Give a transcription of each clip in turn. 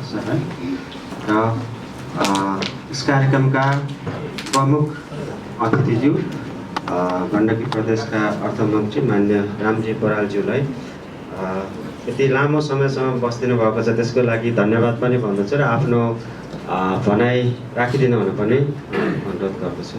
सरलाई र यस कार्यक्रमका प्रमुख अतिथिज्यू गण्डकी प्रदेशका अर्थमन्त्री मान्य रामजी बरालज्यूलाई यति लामो समयसम्म बस्दिनु भएको छ त्यसको लागि धन्यवाद पनि भन्दछु र आफ्नो भनाइ राखिदिनु हुन पनि अनुरोध गर्दछु।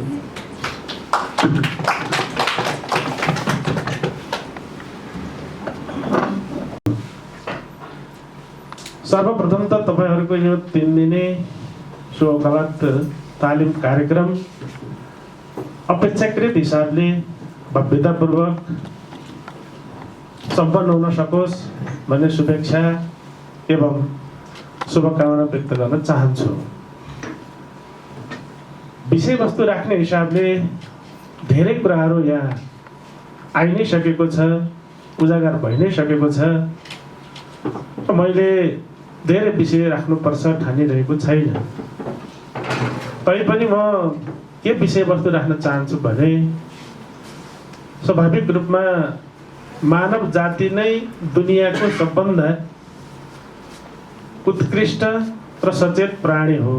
सर्वप्रथम त तपाईहरुको यो 3 दिने सुवकालत तालिम कार्यक्रम अपेक्षाकृत हिसाबले भव्यतापूर्वक सम्पन्न हुन सकोस् भन्ने शुभेच्छा एवं शुभकामना व्यक्त गर्न चाहन्छु। विषयवस्तु राख्ने हिसाबले धेरै कुराहरू यहाँ आइ नै सकेको छ, उजागर भइ नै सकेको छ। मैले धेरै विषय राख्नुपर्छ ठानिरहेको छैन। तैपनि म के विषयवस्तु राख्न चाहन्छु भने स्वाभाविक रूपमा मानव जाति नै दुनियाँको सबभन्दा उत्कृष्ट र सचेत प्राणी हो।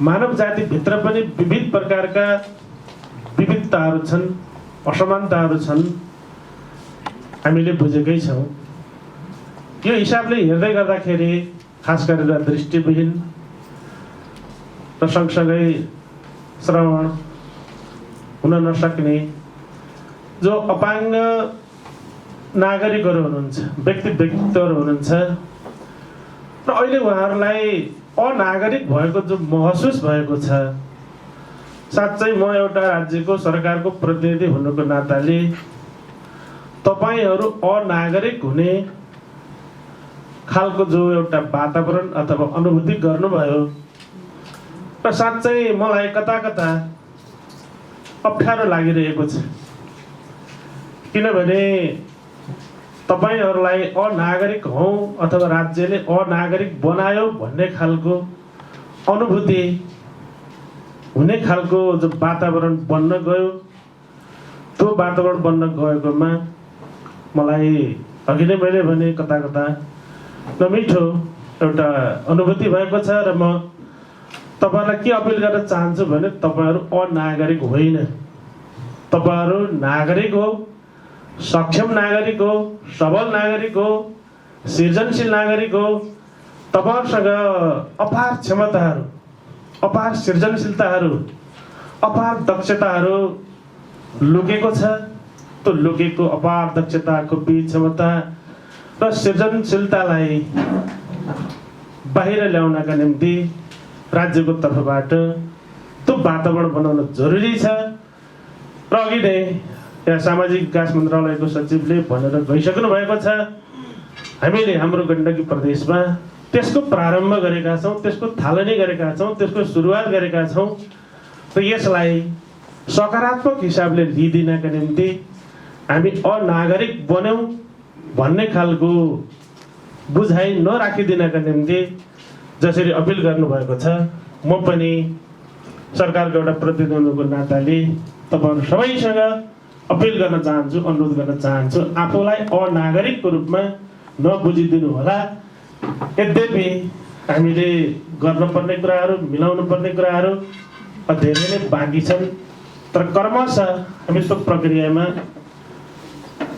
मानव जाति भित्र पनि विविध प्रकारका विविधताहरू छन्, असमानताहरू छन्, हामीले बुझेकै छौँ। यो हिसाबले हेर्दै गर्दाखेरि खास गरेर दृष्टिविहीन र सँगसँगै श्रवण हुन नसक्ने जो अपाङ्ग नागरिकहरू हुनुहुन्छ, व्यक्तित्वहरू हुनुहुन्छ र अहिले उहाँहरूलाई अनागरिक भएको जो महसुस भएको छ, साँच्चै म एउटा राज्यको सरकारको प्रतिनिधि हुनुको नाताले तपाईहरू अनागरिक हुने खालको जो एउटा वातावरण अथवा अनुभूति गर्नुभयो र साँच्चै मलाई कता कता अप्ठ्यारो लागिरहेको छ। किनभने तपाईहरूलाई अनागरिक हौ अथवा राज्यले अनागरिक बनायो भन्ने खालको अनुभूति हुने खालको जो वातावरण बन्न गयो, त्यो वातावरण बन्न गएकोमा मलाई अघि नै मैले भने कता कता नमिठो एउटा अनुभूति भएको छ र म तपाईहरुलाई के अपिल गर्न चाहन्छु भने तपाईहरु अनागरिक होइन, तपाईहरु नागरिक हो, सक्षम नागरिक हो, सबल नागरिक हो, सृजनशील नागरिक हो। तपाईहरुसँग अपार क्षमताहरू, अपार सृजनशीलताहरू, अपार दक्षताहरू लुकेको छ। त्यो लुकेको अपार दक्षता, खुबी, क्षमता र सृजनशीलतालाई बाहिर ल्याउनका निम्ति राज्यको तर्फबाट त्यो वातावरण बनाउन जरुरी छ। र अघि नै यहाँ सामाजिक विकास मन्त्रालयको सचिवले भनेर गइसक्नु भएको छ, हामीले हाम्रो गण्डकी प्रदेशमा त्यसको प्रारम्भ गरेका छौँ, त्यसको थालनी गरेका छौँ, त्यसको सुरुवात गरेका छौँ। र यसलाई सकारात्मक हिसाबले लिइदिनका निम्ति हामी अनागरिक बन्यौँ भन्ने खालको बुझाइ नराखिदिनका निम्ति जसरी अपिल गर्नुभएको छ, म पनि सरकारको एउटा प्रतिनिधि हुनुको नाताले तपाईहरु सबैसँग अपिल गर्न चाहन्छु, अनुरोध गर्न चाहन्छु, आफूलाई अनागरिकको रूपमा नबुझिदिनु होला। यद्यपि हामीले गर्नुपर्ने कुराहरू, मिलाउनु पर्ने कुराहरू धेरै नै बाँकी छन्, तर क्रमशः हामी त्यो प्रक्रियामा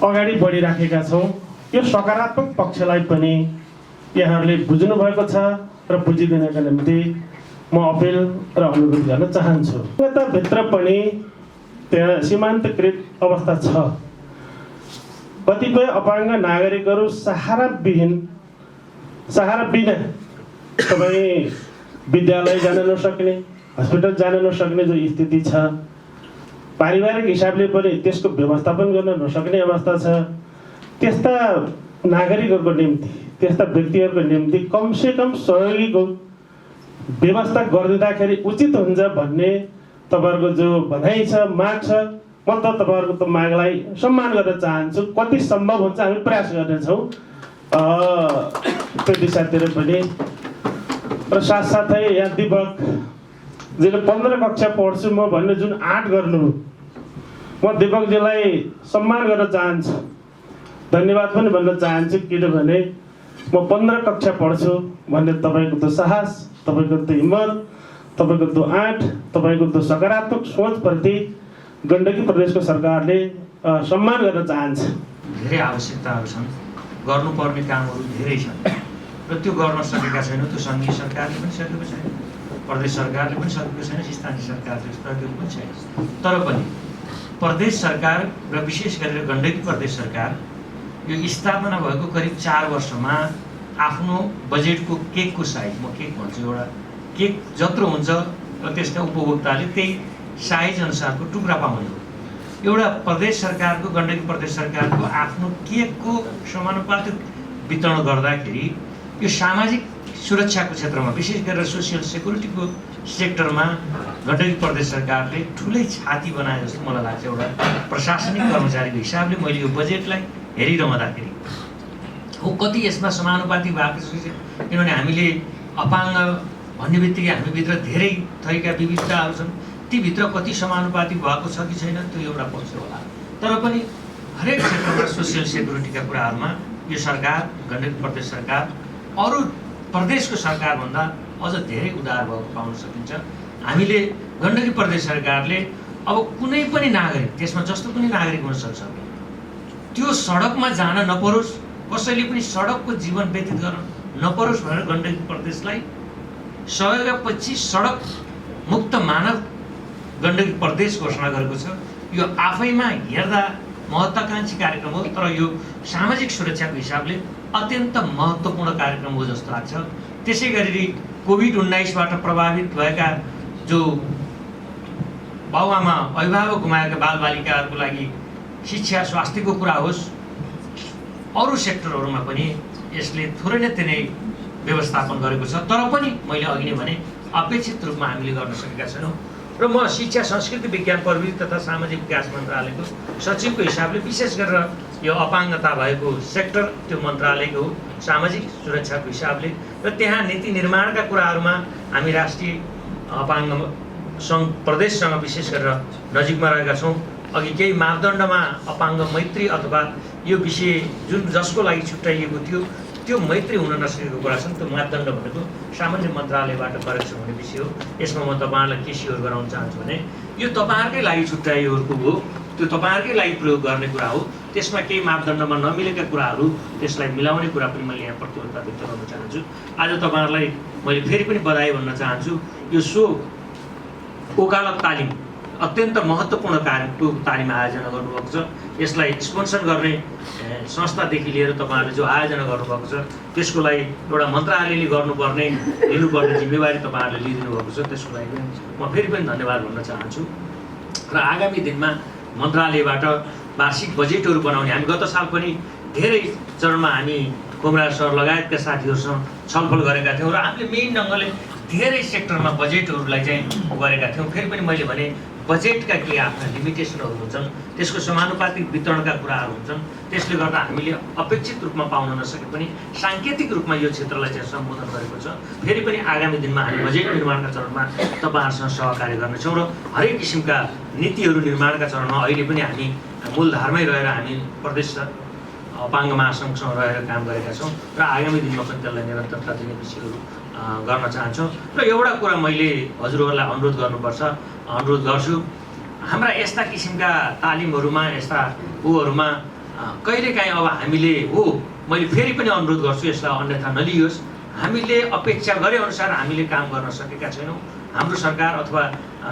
अगाडि बढिराखेका छौँ। यो सकारात्मक पक्षलाई पनि यहाँहरूले बुझ्नु भएको छ र बुझिदिनका निम्ति म अपिल र अनुरोध गर्न चाहन्छु। भित्र पनि त्यहाँ सीमान्तकृत अवस्था छ। कतिपय अपाङ्ग नागरिकहरू सहारा बिना तपाईँ विद्यालय जान नसक्ने, हस्पिटल जान नसक्ने जो स्थिति छ, पारिवारिक हिसाबले पनि त्यसको व्यवस्थापन गर्न नसक्ने अवस्था छ। त्यस्ता नागरिकहरूको निम्ति, त्यस्ता व्यक्तिहरूको निम्ति कमसेकम सहयोगीको व्यवस्था गरिदिँदाखेरि उचित हुन्छ भन्ने तपाईहरुको जो भनाइ छ, माग छ, म त तपाईहरुको त्यो मागलाई सम्मान गर्न चाहन्छु। कति सम्भव हुन्छ हामी प्रयास गर्नेछौँ त्यो दिशातिर पनि। र साथसाथै यहाँ दिपक जीले 15 कक्षा पढ्छु म भन्ने जुन आँट गर्नु, म दिपकजीलाई सम्मान गर्न चाहन्छु, धन्यवाद पनि भन्न चाहन्छु। किनभने म 15 कक्षा पढ्छु भन्ने तपाईँको त्यो साहस, तपाईँको त्यो हिम्मत, तपाईँको त्यो आँट, तपाईँको त्यो सकारात्मक सोचप्रति गण्डकी प्रदेशको सरकारले सम्मान गर्न चाहन्छ। धेरै आवश्यकताहरू छन्, गर्नुपर्ने कामहरू धेरै छन् र त्यो गर्न सकेका छैनौँ। त्यो सङ्घीय सरकारले पनि सकेको छैन, प्रदेश सरकारले पनि सकेको छैन, स्थानीय सरकारले सकेको पनि छैन। तर पनि प्रदेश सरकार र विशेष गरेर गण्डकी प्रदेश सरकार यो स्थापना भएको करिब 4 वर्षमा आफ्नो बजेटको केकको साइज, म केक भन्छु, एउटा केक जत्रो हुन्छ त्यसका उपभोक्ताले त्यही साइज अनुसारको टुक्रा पाउने हो। एउटा प्रदेश सरकारको, गण्डकी प्रदेश सरकारको आफ्नो केकको समानुपातिक वितरण गर्दाखेरि यो सामाजिक सुरक्षाको क्षेत्रमा, विशेष गरेर सोसियल सेक्युरिटीको सेक्टरमा गण्डकी प्रदेश सरकारले ठुलै छाती बनाए जस्तो मलाई लाग्छ। एउटा प्रशासनिक कर्मचारीको हिसाबले मैले यो बजेटलाई हेरिरहँदाखेरि हो कति यसमा समानुपातिक भएको छ। किनभने हामीले अपाङ्ग भन्ने बित्तिकै हामीभित्र धेरै थरीका विविधताहरू छन्, तीभित्र कति समानुपातिक भएको छ कि छैन त्यो एउटा पक्ष होला। तर पनि हरेक क्षेत्रमा सोसियल सेक्युरिटीका कुराहरूमा यो सरकार, गण्डकी प्रदेश सरकार अरू प्रदेशको सरकारभन्दा अझ धेरै उदार भएको पाउन सकिन्छ। हामीले गण्डकी प्रदेश सरकारले अब कुनै पनि नागरिक, त्यसमा जस्तो पनि नागरिक हुन सक्छ, त्यो सडकमा जान नपरोस्, कसैले पनि सडकको जीवन व्यतीत गर्न नपरोस् भनेर गण्डकी प्रदेशलाई सहयोगपछि सडक मुक्त मानव गण्डकी प्रदेश घोषणा गरेको छ। यो आफैमा हेर्दा महत्त्वाकांक्षी कार्यक्रम हो, तर यो सामाजिक सुरक्षाको हिसाबले अत्यन्त महत्त्वपूर्ण कार्यक्रम हो जस्तो लाग्छ। त्यसै गरी कोभिड-19बाट प्रभावित भएका जो बाबुआमा, अभिभावक गुमाएका बालबालिकाहरूको लागि शिक्षा, स्वास्थ्यको कुरा होस्, अरू सेक्टरहरूमा पनि यसले थोरै न थोरै व्यवस्थापन गरेको छ। तर पनि मैले अघि नै भने अपेक्षित रूपमा हामीले गर्न सकेका छैनौँ। र म शिक्षा, संस्कृति, विज्ञान, प्रविधि तथा सामाजिक विकास मन्त्रालयको सचिवको हिसाबले विशेष गरेर यो अपाङ्गता भएको सेक्टर त्यो मन्त्रालयको हो, सामाजिक सुरक्षाको हिसाबले। र त्यहाँ नीति निर्माणका कुराहरूमा हामी राष्ट्रिय अपाङ्ग सङ्घ प्रदेशसँग विशेष गरेर नजिकमा रहेका छौँ। अघि केही मापदण्डमा अपाङ्ग मैत्री अथवा यो विषय जुन जसको लागि छुट्याइएको थियो त्यो मैत्री हुन नसकेको कुरा छन्। त्यो मापदण्ड भनेको सामान्य मन्त्रालयबाट करेक्सन हुने विषय हो। यसमा म तपाईँहरूलाई के स्योर गराउन चाहन्छु भने यो तपाईँहरूकै लागि छुट्याइएको हो, त्यो तपाईँहरूकै लागि प्रयोग गर्ने कुरा हो। त्यसमा केही मापदण्डमा नमिलेका कुराहरू त्यसलाई मिलाउने कुरा पनि मैले यहाँ प्रतिबद्धता व्यक्त गर्न चाहन्छु। आज तपाईँहरूलाई मैले फेरि पनि बधाई भन्न चाहन्छु। यो वकालत तालिम अत्यन्त महत्त्वपूर्ण कार्यको तालिम आयोजना गर्नुभएको छ। यसलाई स्पोन्सर गर्ने संस्थादेखि लिएर तपाईँहरूले जो आयोजना गर्नुभएको छ त्यसको लागि एउटा मन्त्रालयले लिनुपर्ने जिम्मेवारी तपाईँहरूले लिइदिनु भएको छ। त्यसको लागि म फेरि पनि धन्यवाद भन्न चाहन्छु। र आगामी दिनमा मन्त्रालयबाट वार्षिक बजेटहरू बनाउने, हामी गत साल पनि धेरै चरणमा हामी कुमरा सर लगायतका साथीहरूसँग छलफल गरेका थियौँ र हामीले मेन ढङ्गले धेरै सेक्टरमा बजेटहरूलाई चाहिँ गरेका थियौँ। फेरि पनि मैले भने बजेटका केही आफ्ना लिमिटेसनहरू हुन्छन्, त्यसको समानुपातिक वितरणका कुराहरू हुन्छन्। त्यसले गर्दा हामीले अपेक्षित रूपमा पाउन नसके पनि साङ्केतिक रूपमा यो क्षेत्रलाई चाहिँ सम्बोधन गरेको छ। फेरि पनि आगामी दिनमा हामी बजेट निर्माणका चरणमा तपाईँहरूसँग सहकार्य गर्नेछौँ र हरेक किसिमका नीतिहरू निर्माणका चरणमा अहिले पनि हामी मूलधारमै रहेर हामी प्रदेश अपाङ्ग महासङ्घसँग रहेर काम गरेका छौँ र आगामी दिनमा पनि त्यसलाई निरन्तरता दिने विषयहरू गर्न चाहन्छौँ। र एउटा कुरा मैले हजुरहरूलाई अनुरोध गर्छु, हाम्रा यस्ता किसिमका तालिमहरूमा, यस्ता ऊहरूमा कहिलेकाहीँ अब हामीले मैले फेरि पनि अनुरोध गर्छु, यसलाई अन्यथा नलियोस्। हामीले अपेक्षा गरे अनुसार हामीले काम गर्न सकेका छैनौँ। हाम्रो सरकार अथवा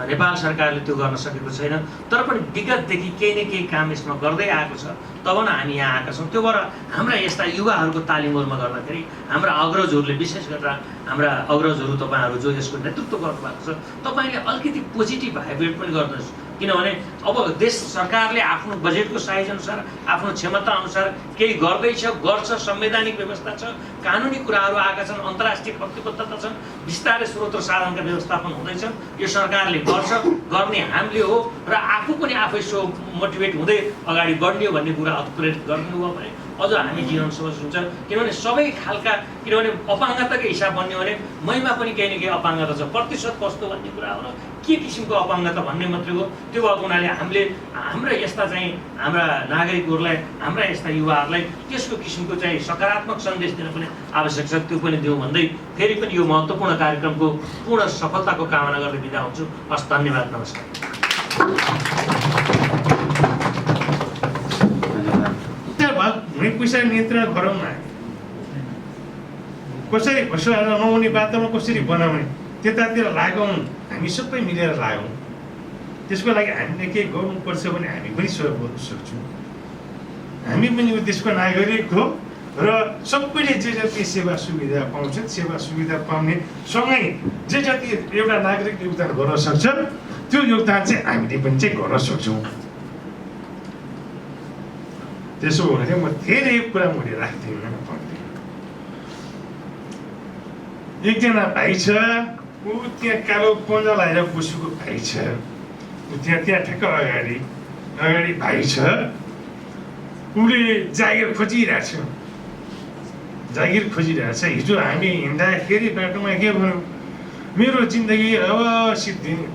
नेपाल सरकारले त्यो गर्न सकेको छैन। तर पनि विगतदेखि केही न केही काम यसमा गर्दै आएको छ, तब न हामी यहाँ आएका छौँ। त्यो भएर हाम्रा यस्ता युवाहरूको तालिमहरूमा गर्दाखेरि हाम्रा अग्रजहरूले, विशेष गरेर हाम्रा अग्रजहरू तपाईँहरू जो यसको नेतृत्व गर्नुभएको छ, तपाईँले अलिकति पोजिटिभ भाइब्रेट पनि गर्नुहोस्। किनभने अब देश सरकारले आफ्नो बजेटको साइज अनुसार, आफ्नो क्षमता अनुसार केही गर्छ, संवैधानिक व्यवस्था छ, कानुनी कुराहरू आएका छन्, अन्तर्राष्ट्रिय प्रतिबद्धता छन्, बिस्तारै स्रोत र साधनका व्यवस्थापन हुँदैछ। यो सरकारले गर्ने हामीले हो र आफू पनि आफै सो मोटिभेट हुँदै अगाडि बढ्ने भन्ने कुरा उत्प्रेरित गरिदिनु भयो भने अझ हामी जीवन सहज हुन्छ। किनभने सबै खालका किनभने अपाङ्गताकै हिसाब बन्यो भने मैमा पनि केही न केही अपाङ्गता छ, प्रतिशत कस्तो भन्ने कुरा हो र के किसिमको अपाङ्गता भन्ने मात्रै हो। त्यो भएको हुनाले हामीले हाम्रा यस्ता चाहिँ हाम्रा नागरिकहरूलाई हाम्रा यस्ता युवाहरूलाई त्यसको किसिमको चाहिँ सकारात्मक सन्देश दिन पनि आवश्यक छ, त्यो पनि दिउँ भन्दै फेरि पनि यो महत्त्वपूर्ण कार्यक्रमको पूर्ण सफलताको कामना गर्दै बिदा हुन्छु। हस्, धन्यवाद, नमस्कार। हुने पैसा नियन्त्रण गरौँ न, कसरी भ्रष्टाचार नहुने वातावरण कसरी बनाउने त्यतातिर लागौँ, हामी सबै मिलेर लागौँ। त्यसको लागि हामीले केही गर्नुपर्छ भने हामी पनि सहयोग गर्न सक्छौँ। हामी पनि यो देशको नागरिक हो र सबैले जे जति सेवा सुविधा पाउँछन्, सेवा सुविधा पाउने सँगै जे जति एउटा नागरिक योगदान गर्न सक्छ त्यो योगदान चाहिँ हामीले पनि चाहिँ गर्न सक्छौँ। त्यसो हो भने म धेरै कुरा मैले राख्दिनँ। एकजना भाइ छ, ऊ त्यहाँ कालो पन्जा लगाएर बसेको भाइ छ, ऊ त्यहाँ ठ्याक्क अगाडि भाइ छ, उसले जागिर खोजिरहेछ। हिजो हामी हिँड्दाखेरि बाटोमा के भन्यो, मेरो जिन्दगी अब सिद्धिने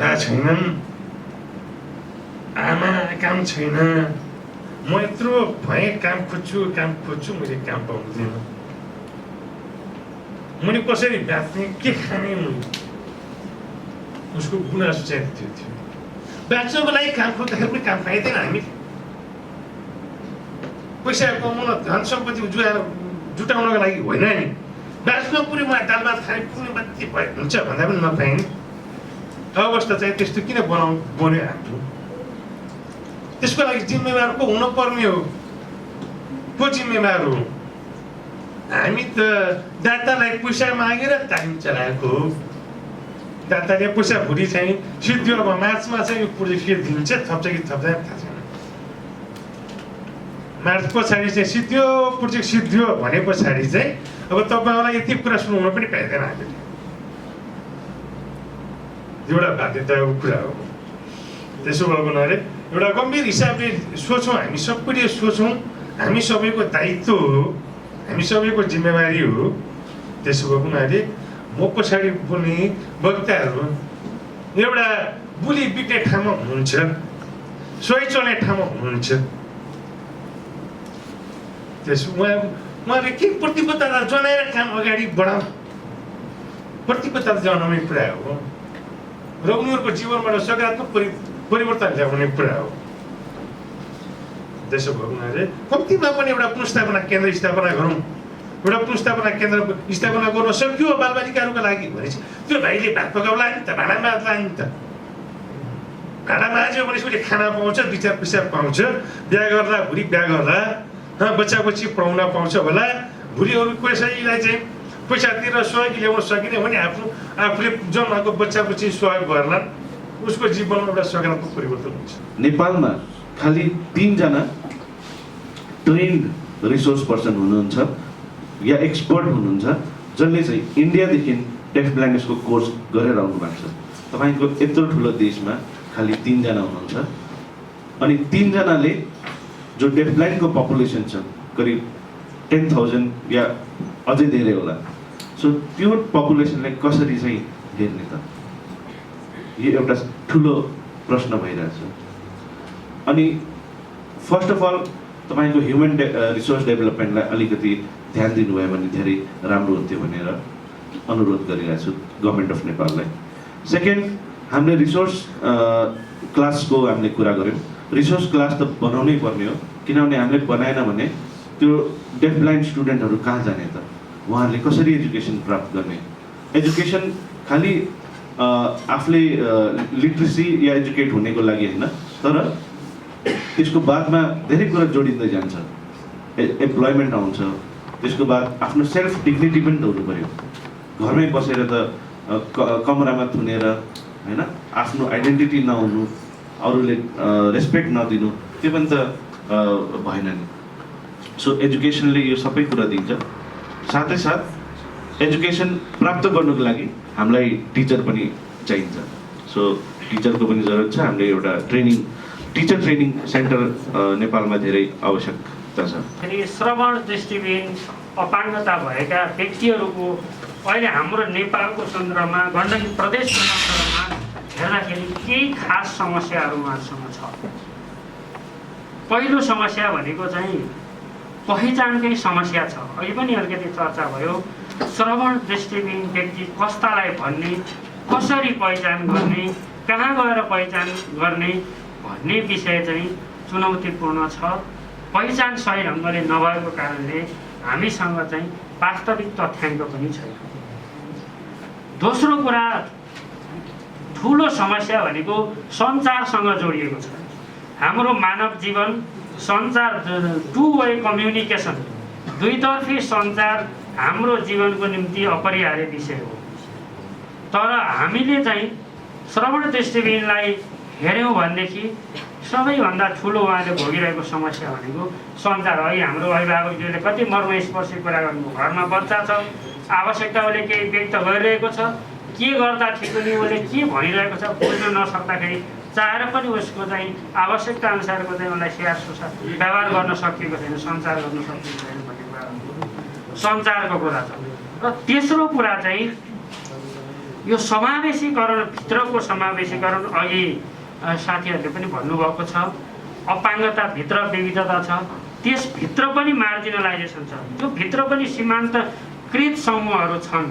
बा छैनन्, आमा काम छैन, म यत्रो भएँ काम खोज्छु मैले काम पाउँदैन, मैले कसरी बाँच्ने के खाने, उसको गुनासो चाहिँ त्यो थियो। बाँच्नको लागि काम खोज्दाखेरि पनि काम पाइँदैन। हामी पैसा कमाउन धन सम्पत्ति जुटाउनको लागि होइन नि, बाँच्न पुरै मलाई दाल भात खाने पुग्ने मात्रै भए हुन्छ भन्दा पनि नपाइने अवस्था चाहिँ त्यस्तो किन बन्यो हाम्रो? त्यसको लागि जिम्मेवार को हुनुपर्ने हो? को जिम्मेवार हो? हामी त दातालाई पैसा मागेर तालिम चलाएको हो। दाताले पैसा भुली चाहिँ सिद्धियो, अब मार्चमा चाहिँ यो प्रोजेक्ट के दिन्छ, थप्छ कि थप्दैन थाहा छैन। मार्च पछाडि चाहिँ सिद्धियो, प्रोजेक्ट सिद्धियो भने पछाडि चाहिँ अब तपाईँहरूलाई यति कुरा सुनाउन पनि पाइँदैन। हामीले एउटा बाध्यताको कुरा हो। त्यसो भएको हुनाले एउटा गम्भीर हिसाबले सोचौँ, हामी सबैले सोचौँ, हामी सबैको दायित्व हो, हामी सबैको जिम्मेवारी हो। त्यसो भएको हुनाले म पछाडि बोल्ने वक्ताहरू एउटा बुली बिक्ने ठाउँमा हुनुहुन्छ, सही चल्ने ठाउँमा हुनुहुन्छ। त्यसो उहाँले के प्रतिबद्धता जनाएर काम अगाडि बढाउँ, प्रतिबद्धता जनाउने कुरा हो र उनीहरूको जीवनबाट सकारात्मक परिवर्तन ल्याउने कुरा हो। त्यसो भएको हुनाले कम्तीमा पनि एउटा पुनर्स्थापना केन्द्र स्थापना गरौँ। एउटा पुनर्स्थापना केन्द्र स्थापना गर्न सक्यो बालबालिकाहरूको लागि भनेपछि त्यो भाइले भात पकाउला नि त, भाँडा माझ्ला नि त। भाँडा माझ्यो भने उसले खाना पाउँछ, 2-4 पैसा पाउँछ, बिहा गर्दा भुलि बिहा गर्दा बच्चा बच्ची पढाउन पाउँछ होला। भोलि अरू कसैलाई चाहिँ पैसा तिरेर सहयोग ल्याउन सकिने भने आफूले जन्माएको बच्चा बच्ची सहयोग गर्ला, उसको जीवनमा एउटा सकारात्मक परिवर्तन हुन्छ। नेपालमा खालि 3 जना ट्रेन्ड रिसोर्स पर्सन हुनुहुन्छ या एक्सपर्ट हुनुहुन्छ जसले चाहिँ इन्डियादेखि डेफ ब्लाइन्डनेसको कोर्स गरेर आउनु भएको छ। तपाईँको यत्रो ठुलो देशमा खालि 3 जना हुनुहुन्छ अनि 3 जनाले जो डेफ ब्लाइन्डको पपुलेसन छ करिब 10,000 या अझै धेरै होला। सो त्यो पपुलेसनलाई कसरी चाहिँ हेर्ने त, यो एउटा ठुलो प्रश्न भइरहेछ। अनि फर्स्ट अफ अल तपाईँको ह्युमन रिसोर्स डेभलपमेन्टलाई अलिकति ध्यान दिनुभयो भने धेरै राम्रो हुन्थ्यो भनेर अनुरोध गरिरहेको छु गभर्मेन्ट अफ नेपाललाई। सेकेन्ड, हामीले रिसोर्स क्लासको हामीले कुरा गऱ्यौँ। रिसोर्स क्लास त बनाउनै पर्ने हो, किनभने हामीले बनाएन भने त्यो डेफ ब्लाइन्ड स्टुडेन्टहरू कहाँ जाने त, उहाँहरूले कसरी एजुकेसन प्राप्त गर्ने? एजुकेसन खालि आफूले लिट्रेसी या एजुकेट हुनेको लागि होइन, तर त्यसको बादमा धेरै कुरा जोडिँदै जान्छ। एम्प्लोइमेन्ट आउँछ, त्यसको बाद आफ्नो सेल्फ डिग्निटी पनि त हुनु पऱ्यो। घरमै बसेर त कमरामा थुनेर होइन आफ्नो आइडेन्टिटी नहुनु, अरूले रेस्पेक्ट नदिनु, त्यो पनि त भएन नि। सो एजुकेसनले यो सबै कुरा दिन्छ। साथै साथ एजुकेसन प्राप्त गर्नुको लागि हामीलाई टिचर पनि चाहिन्छ। सो टिचरको पनि जरुरत छ। हामीले एउटा ट्रेनिङ टिचर ट्रेनिङ सेन्टर नेपालमा धेरै आवश्यकता छ। फेरि श्रवण दृष्टिविहीन अपाङ्गता भएका व्यक्तिहरूको अहिले हाम्रो नेपालको सन्दर्भमा गण्डकी प्रदेशको सन्दर्भमा हेर्दाखेरि केही खास समस्याहरू उहाँहरूसँग छ। पहिलो समस्या भनेको चाहिँ पहिचानकै समस्या छ। अघि पनि अलिकति चर्चा भयो, श्रवण दृष्टिविहीन व्यक्ति कस्तालाई भन्ने, कसरी पहिचान गर्ने, कहाँ गएर पहिचान गर्ने भन्ने विषय चाहिँ चुनौतीपूर्ण छ। पहिचान सही ढङ्गले नभएको कारणले हामीसँग चाहिँ वास्तविक तथ्याङ्क पनि छैन। दोस्रो कुरा, ठुलो समस्या भनेको सञ्चारसँग जोडिएको छ। हाम्रो मानव जीवन सञ्चार, टु वे कम्युनिकेसन, दुईतर्फी सञ्चार हाम्रो जीवनको निम्ति अपरिहार्य विषय हो। तर हामीले चाहिँ श्रवण दृष्टिविहीनलाई हेऱ्यौँ भनेदेखि सबैभन्दा ठुलो उहाँले भोगिरहेको समस्या भनेको सञ्चार। है हाम्रो अभिभावकज्यूले कति मर्मस्पर्शी कुरा गर्नुभयो। घरमा बच्चा छ, आवश्यकता उसले केही व्यक्त गरिरहेको छ, के गर्दा ठिक हुने उसले के भनिरहेको छ बुझ्न नसक्दाखेरि चाहेर पनि उसको चाहिँ आवश्यकता अनुसारको चाहिँ उसलाई स्याहार सुसार व्यवहार गर्न सकिएको छैन, सञ्चार गर्न सकिएको छैन भन्ने कुरा सञ्चारको कुरा छ। र तेस्रो कुरा चाहिँ यो समावेशीकरण, भित्रको समावेशीकरण, अघि साथीहरूले पनि भन्नुभएको छ, अपाङ्गताभित्र विविधता छ, त्यसभित्र पनि मार्जिनलाइजेसन छ, त्यो भित्र पनि सीमान्तकृत समूहहरू छन्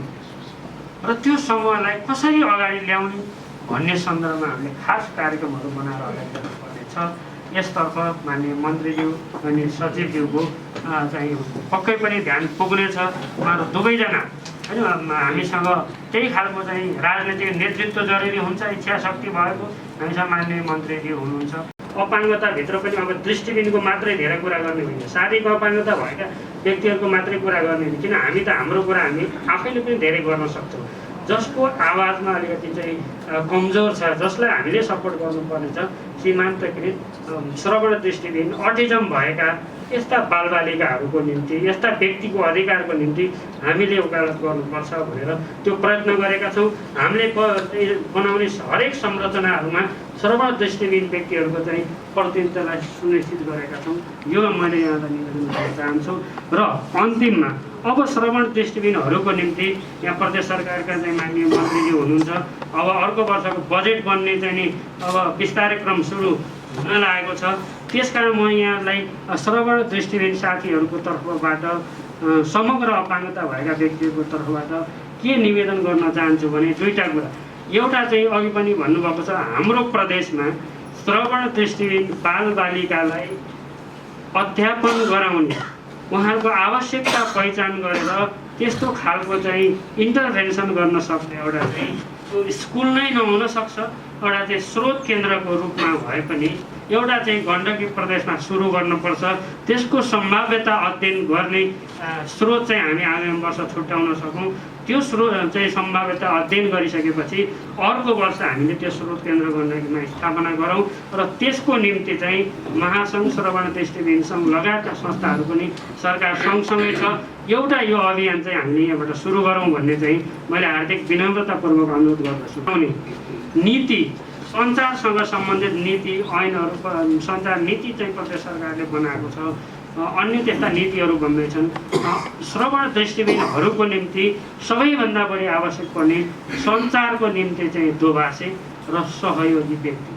र त्यो समूहलाई कसरी अगाडि ल्याउने भन्ने सन्दर्भमा हामीले खास कार्यक्रमहरू बनाएर अगाडि ल्याउनुपर्नेछ। यसतर्फ माननीय मन्त्रीज्यू अनि सचिवज्यूको चाहिँ पक्कै पनि ध्यान पुग्नेछ। उहाँहरू दुवैजना होइन, हामीसँग त्यही खालको चाहिँ राजनीतिक नेतृत्व जरुरी हुन्छ, इच्छा शक्ति भएको हामीसँग माननीय मन्त्रीज्यू हुनुहुन्छ। अपाङ्गताभित्र पनि अब दृष्टिविहीनको मात्रै धेरै कुरा गर्ने होइन, शारीरिक अपाङ्गता भएका व्यक्तिहरूको मात्रै कुरा गर्ने होइन, किन हामी त हाम्रो कुरा हामी आफैले पनि धेरै गर्न सक्छौँ। जसको आवाजमा अलिकति चाहिँ कमजोर छ, जसलाई हामीले सपोर्ट गर्नुपर्ने छ, सीमान्तकृत श्रवण दृष्टिविहीन अटिजम भएका यस्ता बालबालिकाहरूको निम्ति, यस्ता व्यक्तिको अधिकारको निम्ति हामीले वकालत गर्नुपर्छ भनेर त्यो प्रयत्न गरेका छौँ। हामीले बनाउने हरेक संरचनाहरूमा श्रवण दृष्टिविहीन व्यक्तिहरूको चाहिँ प्रतिनिधित्वलाई सुनिश्चित गरेका छौँ। यो मैले यहाँलाई निवेदन गर्न चाहन्छु। र अन्तिममा अब श्रवण दृष्टिविहीनहरूको निम्ति यहाँ प्रदेश सरकारका चाहिँ माननीय मन्त्रीज्यू हुनुहुन्छ। अब अर्को वर्षको बजेट बन्ने चाहिँ नि अब बिस्तारै क्रम सुरु हुन लागेको छ। त्यसकारण म यहाँलाई श्रवण दृष्टिविहीन साथीहरूको तर्फबाट, समग्र अपाङ्गता भएका व्यक्तिहरूको तर्फबाट के निवेदन गर्न चाहन्छु भने दुईवटा कुरा। एउटा चाहिँ अघि पनि भन्नुभएको छ, हाम्रो प्रदेशमा श्रवण दृष्टिविहीन बालबालिकालाई अध्यापन गराउने, उहाँहरूको आवश्यकता पहिचान गरेर त्यस्तो खालको चाहिँ इन्टरभेन्सन गर्न सक्ने एउटा चाहिँ स्कुल नै नहुन सक्छ, एउटा चाहिँ स्रोत केन्द्रको रूपमा भए पनि एउटा चाहिँ गण्डकी प्रदेशमा सुरु गर्नुपर्छ। त्यसको सम्भाव्यता अध्ययन गर्ने स्रोत चाहिँ हामी आगामी वर्ष छुट्याउन सकौँ। त्यो स्रोत चाहिँ सम्भाव्यता अध्ययन गरिसकेपछि अर्को वर्ष हामीले त्यो स्रोत केन्द्र गण्डकीमा स्थापना गरौँ र त्यसको निम्ति चाहिँ महासङ्घ, श्रवण दृष्टिविहीन सङ्घ लगायतका संस्थाहरू पनि सरकार सँगसँगै छ। एउटा यो अभियान चाहिँ हामीले यहाँबाट सुरु गरौँ भन्ने चाहिँ मैले हार्दिक विनम्रतापूर्वक अनुरोध गर्दछु। नीति, सञ्चारसँग सम्बन्धित नीति, ऐनहरू, सञ्चार नीति चाहिँ प्रदेश सरकारले बनाएको छ। अन्य त्यस्ता नीतिहरू बन्दैछन्। श्रवण दृष्टिविहीनहरूको निम्ति सबैभन्दा बढी आवश्यक पर्ने सञ्चारको निम्ति चाहिँ दोभाषी र सहयोगी व्यक्ति।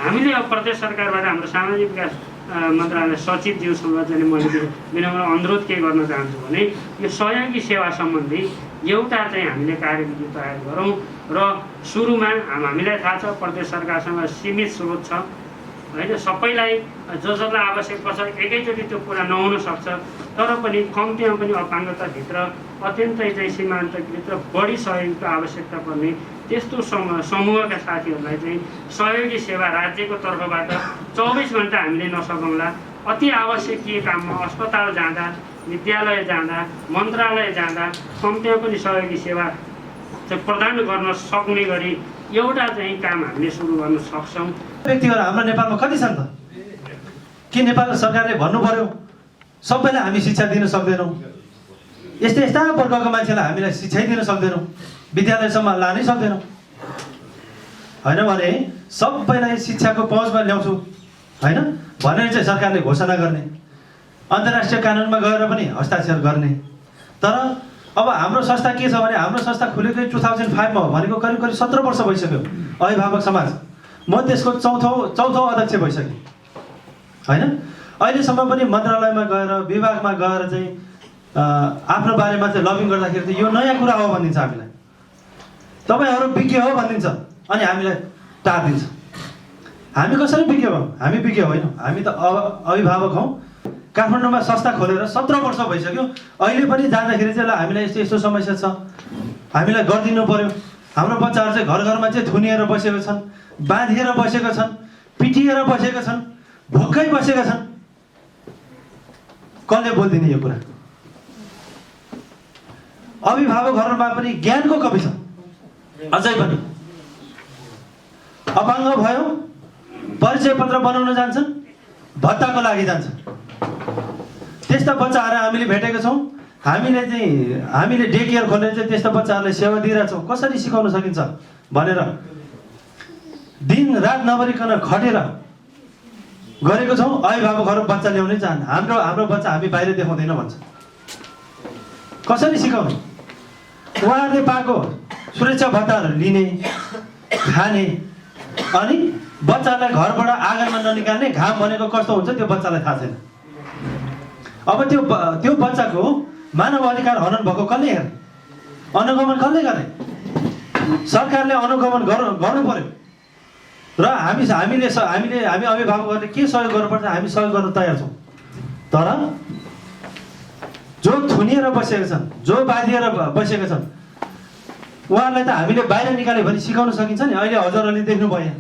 हामीले अब प्रदेश सरकारबाट हाम्रो सामाजिक विकास मन्त्रालय सचिवज्यूसँग चाहिँ मैले विनम्र अनुरोध के गर्न चाहन्छु भने यो सहयोगी सेवा सम्बन्धी एउटा चाहिँ हामीले कार्यविधि तयार गरौँ र सुरुमा हामीलाई थाहा छ प्रदेश सरकारसँग सीमित स्रोत छ होइन, सबैलाई जसलाई आवश्यक पर्छ एकैचोटि त्यो पुरा नहुन सक्छ। तर पनि कम्तीमा पनि अपाङ्गताभित्र अत्यन्तै चाहिँ सीमान्तकृत र बढी सहयोगको आवश्यकता पर्ने त्यस्तो समूहका साथीहरूलाई चाहिँ सहयोगी सेवा राज्यको तर्फबाट 24 घन्टा हामीले नसकौँला। अति आवश्यकीय काममा अस्पताल जाँदा, विद्यालय जाँदा, मन्त्रालय जाँदा कम्तीमा पनि सहयोगी सेवा चाहिँ प्रदान गर्न सक्ने गरी एउटा चाहिँ काम हामीले सुरु गर्न सक्छौँ। व्यक्तिहरू हाम्रो नेपालमा कति छन् त? के नेपाल सरकारले भन्नु पर्यो सबैलाई हामी शिक्षा दिन सक्दैनौँ? यस्ता वर्गको मान्छेलाई हामीलाई शिक्षै दिन सक्दैनौँ, विद्यालयसम्म लानै सक्दैनौँ। होइन भने सबैलाई शिक्षाको पहुँचमा ल्याउँछु होइन भनेर चाहिँ सरकारले घोषणा गर्ने, अन्तर्राष्ट्रिय कानुनमा गएर पनि हस्ताक्षर गर्ने। तर अब हाम्रो संस्था के छ भने हाम्रो संस्था खुलेकै 2005 मा हो भनेको करिब करिब 17 वर्ष भइसक्यो। अभिभावक समाज म त्यसको चौथो अध्यक्ष भइसकेँ होइन। अहिलेसम्म पनि मन्त्रालयमा गएर विभागमा गएर चाहिँ आफ्नो बारेमा चाहिँ लबिङ गर्दाखेरि चाहिँ यो नयाँ कुरा हो भनिदिन्छ हामीलाई, तपाईँहरू विज्ञ हो भनिदिन्छ, अनि हामीलाई टारिदिन्छ। हामी कसरी विज्ञ भयौँ? हामी विज्ञ होइनौँ, हामी त अभिभावक हौँ। काठमाडौँमा संस्था खोलेर 17 वर्ष भइसक्यो। अहिले पनि जाँदाखेरि चाहिँ ल हामीलाई यस्तो यस्तो समस्या छ, हामीलाई गरिदिनु पर्यो। हाम्रो बच्चाहरू चाहिँ घर घरमा चाहिँ थुनिएर बसेका छन्, बाँधिएर बसेका छन्, पिटिएर बसेका छन्, भोकै बसेका छन्। कसले बोलिदिने यो कुरा? अभिभावकहरूमा पनि ज्ञानको कमी छ। अझै पनि अपाङ्ग भयो, परिचय पत्र बनाउन जान्छन्, भत्ताको लागि जान्छन्। त्यस्ता बच्चाहरू हामीले भेटेका छौँ। हामीले डे केयर खोलेर चाहिँ त्यस्ता बच्चाहरूलाई सेवा दिइरहेछौँ। कसरी सिकाउन सकिन्छ भनेर दिन रात नभरिकन खटेर गरेको छौँ। अभिभावकहरू बच्चा ल्याउनै चाहन्न। हाम्रो बच्चा हामी बाहिर देखाउँदैन भन्छ। कसरी सिकाउने? उहाँहरूले पाएको सुरक्षा भत्ताहरू लिने, खाने, अनि बच्चालाई घरबाट आँगनमा ननिकाल्ने। घाम भनेको कस्तो हुन्छ त्यो बच्चालाई थाहा छैन। अब त्यो बच्चाको मानव अधिकार हनन भएको कसले हेर्ने? अनुगमन कसले गर्ने? सरकारले अनुगमन गर्नु पर्यो। र हामी अभिभावकहरूले के सहयोग गर्नुपर्छ हामी सहयोग गर्न तयार छौँ। तर जो थुनिएर बसेका छन्, जो बाँधिएर बसेका छन्, उहाँहरूलाई त हामीले बाहिर निकाल्यो भने सिकाउन सकिन्छ नि। अहिले हजुरहरूले देख्नुभयो,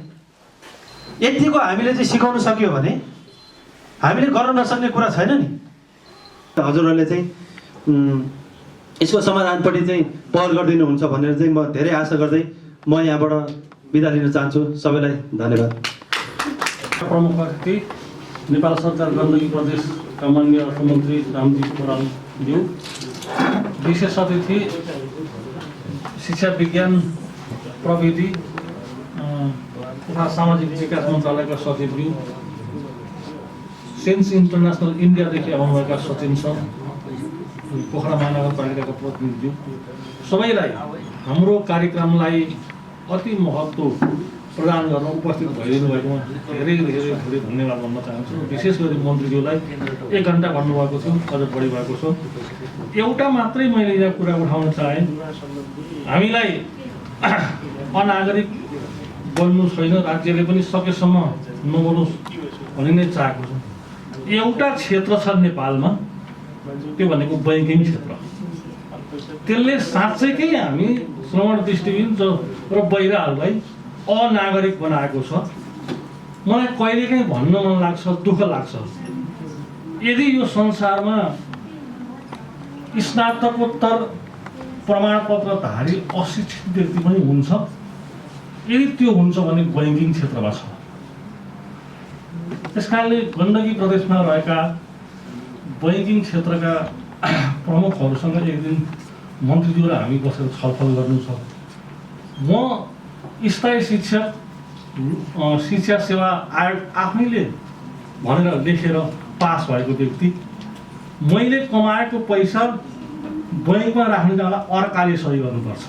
यतिको हामीले चाहिँ सिकाउन सक्यो भने हामीले गर्न नसक्ने कुरा छैन नि। हजुरहरूले चाहिँ यसको समाधानपट्टि चाहिँ पहल गरिदिनुहुन्छ भनेर चाहिँ म धेरै आशा गर्दै म यहाँबाट बिदा लिन चाहन्छु। सबैलाई धन्यवाद। प्रमुख अतिथि नेपाल सरकार गण्डकी प्रदेशका माननीय अर्थमन्त्री रामजी पौडेलज्यू, विशेष अतिथि शिक्षा विज्ञान प्रविधि तथा सामाजिक विकास मन्त्रालयका सचिवज्यू, सेन्स इन्टरनेसनल इन्डियादेखि आउनुभएका सचिन सर, पोखरा महानगरपालिकाका प्रतिनिधिज्यू, सबैलाई हाम्रो कार्यक्रमलाई अति महत्त्व प्रदान गर्न उपस्थित भइदिनु भएकोमा धेरै धेरै धेरै धन्यवाद भन्न चाहन्छु। विशेष गरी मन्त्रीज्यूलाई 1 घन्टा भन्नुभएको थियो, अझ बढी भएको छ। एउटा मात्रै मैले यहाँ कुरा उठाउन चाहेँ, हामीलाई अनागरिक बन्नु छैन, राज्यले पनि सकेसम्म नबनोस् भन्ने नै चाहेको छ। एउटा क्षेत्र छ नेपालमा, त्यो भनेको बैङ्किङ क्षेत्र। त्यसले साँच्चैकै हामी श्रवण दृष्टिहीन र बहिराहरूलाई अनागरिक बनाएको छ। मलाई कहिलेकाहीँ भन्न मन लाग्छ, दुःख लाग्छ, यदि यो संसारमा स्नातकोत्तर प्रमाणपत्रधारी अशिक्षित व्यक्ति पनि हुन्छ, यदि त्यो हुन्छ भने बैङ्किङ क्षेत्रमा छ। त्यस कारणले गण्डकी प्रदेशमा रहेका बैङ्किङ क्षेत्रका प्रमुखहरूसँग एक दिन मन्त्रीज्यू र हामी बसेर छलफल गर्नु छ। म स्थायी शिक्षा सेवा आयोग आफैले भनेर लेखेर पास भएको व्यक्ति, मैले कमाएको पैसा बैङ्कमा राख्ने जग्गा अर्काले सही गर्नुपर्छ।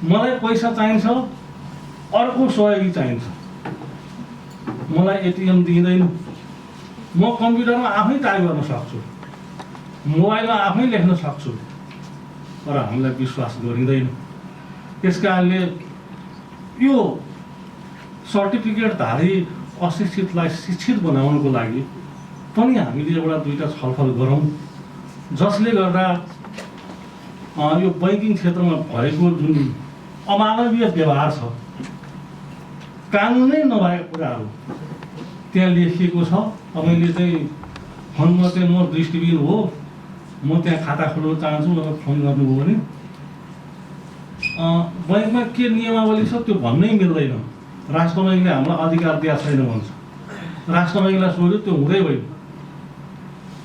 मलाई पैसा चाहिन्छ, अर्को सहयोगी चाहिन्छ। मलाई एटिएम दिँदैन, म कम्प्युटरमा आफै टाइप गर्न सक्छु, मोबाइलमा आफै लेख्न सक्छु, तर हामीलाई विश्वास गरिँदैन। त्यस कारणले यो सर्टिफिकेटधारी अशिक्षितलाई शिक्षित बनाउनको लागि पनि हामीले एउटा दुईटा छलफल गरौँ, जसले गर्दा यो बैङ्किङ क्षेत्रमा भएको जुन अमानवीय व्यवहार छ, कानुनै नभएका कुराहरू त्यहाँ लेखिएको छ। तपाईँले चाहिँ फोनमा चाहिँ म दृष्टिहीन हो, म त्यहाँ खाता खोल्न चाहन्छु भनेर फोन गर्नुभयो भने बैङ्कमा के नियमावली छ त्यो भन्नै मिल्दैन। राष्ट्र बैङ्कले हामीलाई अधिकार दिएको छैन भन्छ। राष्ट्र बैङ्कलाई सोध्यो, त्यो हुँदै होइन।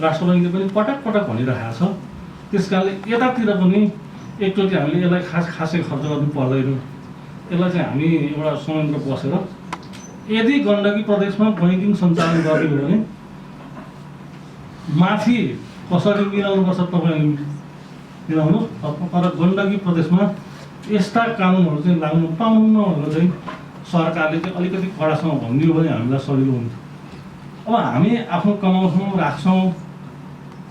राष्ट्र बैङ्कले पनि पटक पटक भनिरहेको छ। त्यस कारणले यतातिर पनि एकचोटि हामीले यसलाई खासै खर्च गर्नु पर्दैन। यसलाई चाहिँ हामी एउटा संयन्त्र बसेर यदि गण्डकी प्रदेशमा बैङ्किङ सञ्चालन गर्ने हो भने माथि कसरी मिलाउनुपर्छ तपाईँले मिलाउनु, तर गण्डकी प्रदेशमा यस्ता कानुनहरू चाहिँ लाग्नु पाउनु भनेर चाहिँ सरकारले चाहिँ अलिकति कडासँग भनिदियो भने हामीलाई सजिलो हुन्छ। अब हामी आफ्नो कमाउँछौँ, राख्छौँ,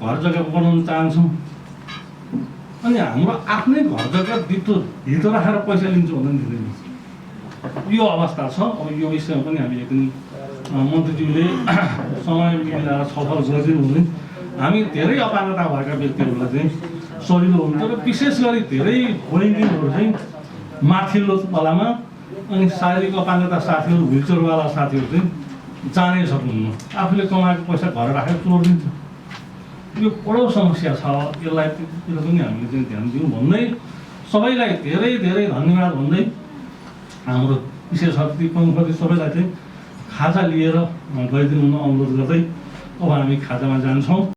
घर जग्गा बनाउन चाहन्छौँ, अनि हाम्रो आफ्नै घर जग्गा भित्र राखेर पैसा लिन्छु भन्दा नि दिँदैन। यो अवस्था छ। अब यो विषयमा पनि हामी एकदम मन्त्रीज्यूले समय मिलाएर छलफल गरिदिनु भने हामी धेरै अपाङ्गता भएका व्यक्तिहरूलाई चाहिँ सजिलो हुन्छ। र विशेष गरी धेरै बैङ्किङहरू चाहिँ माथिल्लो तलामा अनि शारीरिक अपाङ्गता साथीहरू, ह्विलचेयरवाला साथीहरू चाहिँ जानै सक्नुहुन्न, आफूले कमाएको पैसा घर राखेर चोरिदिन्छ। यो बडो समस्या छ। यसलाई पनि हामीले चाहिँ ध्यान दिउँ भन्दै सबैलाई धेरै धेरै धन्यवाद भन्दै हाम्रो विशेष अतिथि प्रमुख अतिथि सबैलाई चाहिँ खाजा लिएर गइदिनु अनुरोध गर्दै अब हामी खाजामा जान्छौँ।